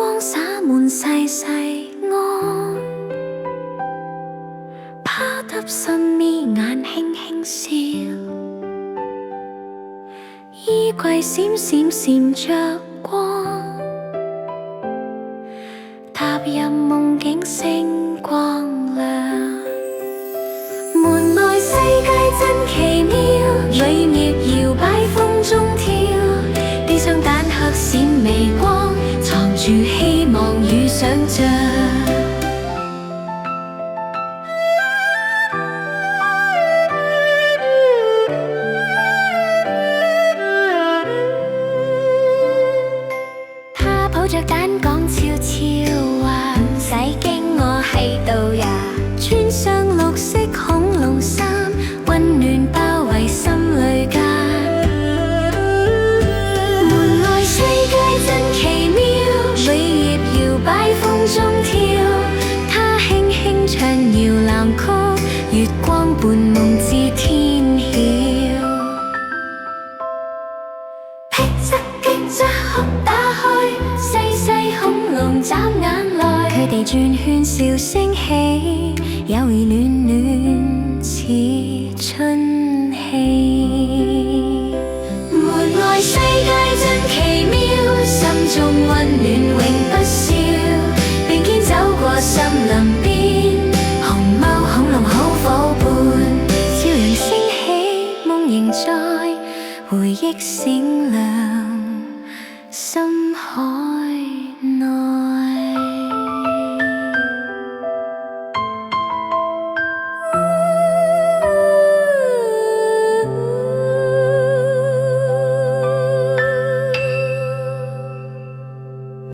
光灑滿細細愛，趴揼身眯眼輕輕笑，衣櫃閃閃閃着光，踏入夢境星光亮。門外世界真奇妙，裏葉搖擺風中跳，地上蛋殼閃微光，藏住希望與想像。他抱着蛋講悄悄話，唔使驚我喺度呀，穿上綠色恐龍衫，溫暖包圍心裏間。門外世界真奇妙，裏葉搖擺風中跳，他輕輕唱搖籃曲，月光伴夢至天曉。噼嚓噼嚓殼打開，細細恐龍眨眼來，佢哋轉圈笑聲起，友誼暖暖似春氣。門外世界真奇妙，心中溫暖永不消，並肩走過森林邊，熊貓恐龍好夥伴，笑容升起，夢仍在，回憶閃亮。